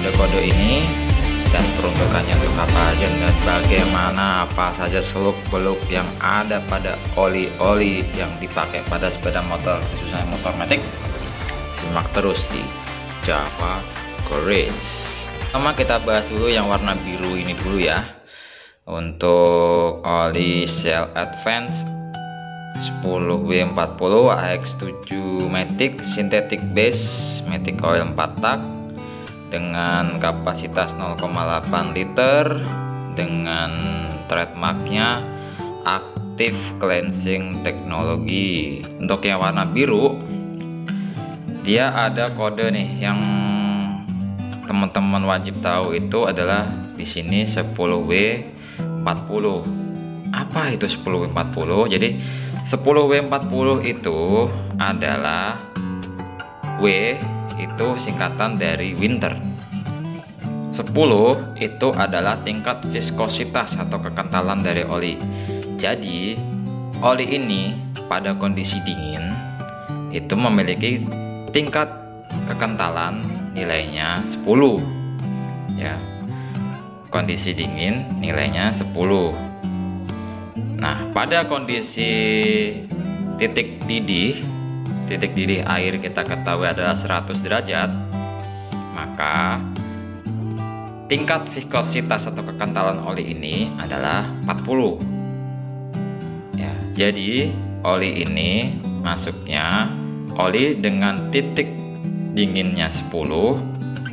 kode-kode ini dan peruntukannya untuk apa aja dan bagaimana apa saja seluk-beluk yang ada pada oli-oli yang dipakai pada sepeda motor, khususnya motor matic. Simak terus di Java Garage. Pertama kita bahas dulu yang warna biru ini dulu ya. Untuk oli Shell Advance 10W40 AX7 Matic Synthetic Base Matic Oil 4 tak dengan kapasitas 0,8 liter dengan trademarknya Active Cleansing Technology. Untuk yang warna biru dia ada kode nih yang teman-teman wajib tahu, itu adalah di sini 10W40. Apa itu 10W40? Jadi 10W40 itu adalah W itu singkatan dari winter. 10 itu adalah tingkat viskositas atau kekentalan dari oli. Jadi oli ini pada kondisi dingin itu memiliki tingkat kekentalan nilainya 10 ya. Kondisi dingin nilainya 10. Nah, pada kondisi titik didih air kita ketahui adalah 100 derajat, maka tingkat viskositas atau kekentalan oli ini adalah 40 ya. Jadi oli ini masuknya oli dengan titik dinginnya 10,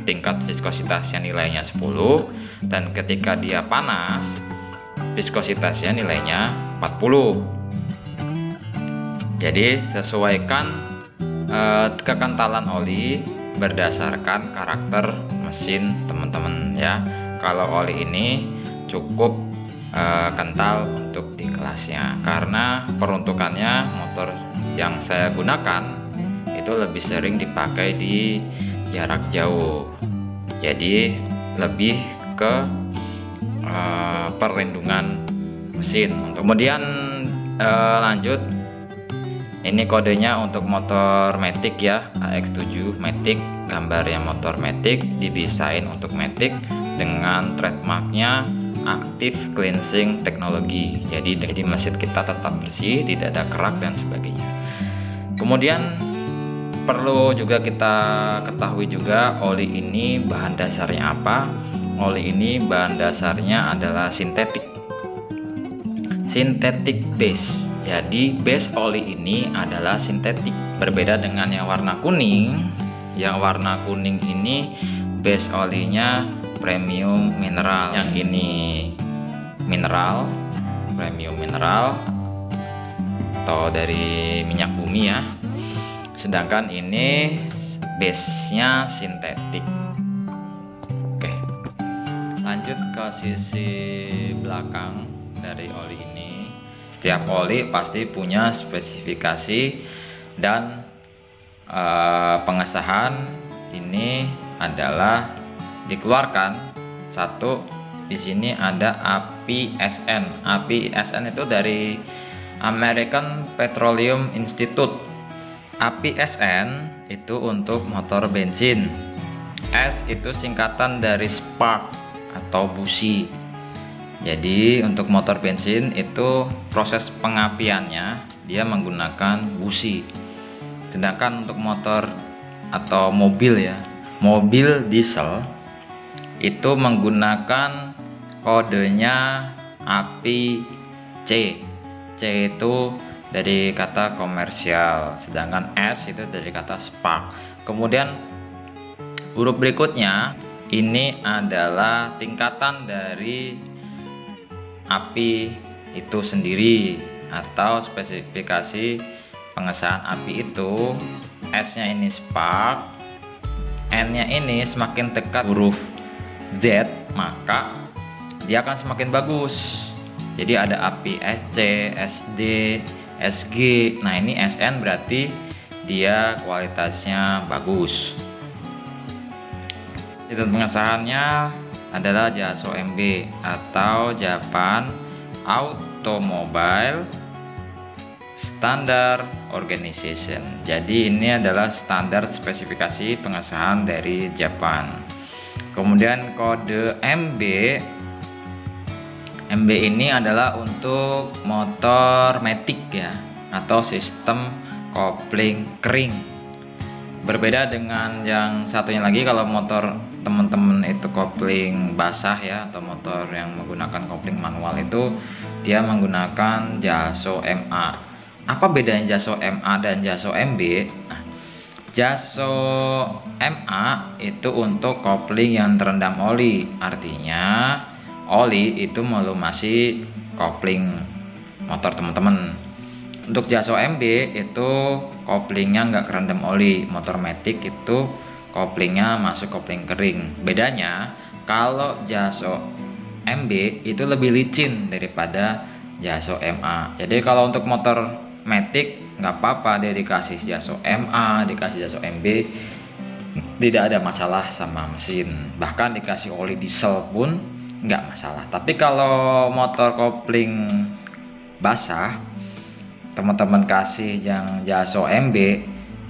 tingkat viskositasnya nilainya 10, dan ketika dia panas viskositasnya nilainya 40. Jadi sesuaikan kekentalan oli berdasarkan karakter mesin teman-teman ya. Kalau oli ini cukup kental untuk di kelasnya, karena peruntukannya motor yang saya gunakan itu lebih sering dipakai di jarak jauh, jadi lebih ke perlindungan mesin. Kemudian lanjut, ini kodenya untuk motor matic ya, AX7 matic, gambarnya motor matic, didesain untuk matic dengan trademarknya Active Cleansing Technology. Jadi mesin kita tetap bersih, tidak ada kerak dan sebagainya. Kemudian perlu juga kita ketahui juga oli ini bahan dasarnya apa. Oli ini bahan dasarnya adalah synthetic base. Jadi base oli ini adalah sintetik, berbeda dengan yang warna kuning. Yang warna kuning ini base olinya premium mineral, yang ini mineral, premium mineral atau dari minyak bumi ya. Sedangkan ini base-nya sintetik. Oke, lanjut ke sisi belakang dari oli ini. Setiap oli pasti punya spesifikasi dan pengesahan ini adalah dikeluarkan satu. Di sini ada API-SN. API-SN itu dari American Petroleum Institute. API-SN itu untuk motor bensin. S itu singkatan dari spark atau busi. Jadi untuk motor bensin itu proses pengapiannya dia menggunakan busi. Sedangkan untuk motor atau mobil ya, mobil diesel itu menggunakan kodenya API-C. C itu dari kata komersial, sedangkan S itu dari kata spark. Kemudian huruf berikutnya ini adalah tingkatan dari API itu sendiri atau spesifikasi pengesahan API itu. S-nya ini spark, N-nya ini semakin dekat huruf Z maka dia akan semakin bagus. Jadi ada API SC, SD, SG. Nah ini SN berarti dia kualitasnya bagus. Sistem pengesahannya adalah JASO MB atau Japan Automobile Standard Organization. Jadi ini adalah standar spesifikasi pengesahan dari Jepang. Kemudian kode MB ini adalah untuk motor matic ya, atau sistem kopling kering. Berbeda dengan yang satunya lagi, kalau motor teman-teman itu kopling basah ya, atau motor yang menggunakan kopling manual itu dia menggunakan Jaso MA. Apa bedanya Jaso MA dan Jaso MB? Nah, Jaso MA itu untuk kopling yang terendam oli, artinya oli itu melumasi kopling motor teman-teman. Untuk Jaso MB itu koplingnya nggak kerendam oli, motor matic itu koplingnya masuk kopling kering. Bedanya kalau Jaso MB itu lebih licin daripada Jaso MA. Jadi kalau untuk motor matic nggak apa-apa dia dikasih Jaso MA, dikasih Jaso MB, tidak ada masalah sama mesin. Bahkan dikasih oli diesel pun nggak masalah. Tapi kalau motor kopling basah, teman-teman kasih yang Jaso MB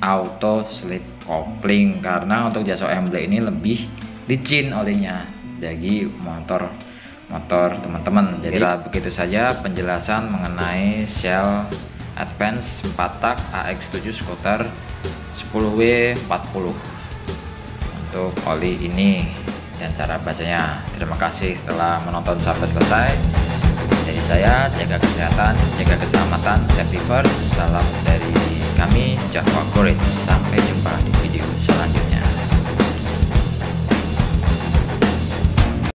auto slip kopling, karena untuk Jaso MB ini lebih licin olinya bagi motor teman-teman. Jadi begitu saja penjelasan mengenai Shell Advance 4 tak AX7 skuter 10W40 untuk oli ini dan cara bacanya. Terima kasih telah menonton sampai selesai. Jadi saya jaga kesehatan, jaga keselamatan, safety first. Salam dari kami, Java Courage. Sampai jumpa.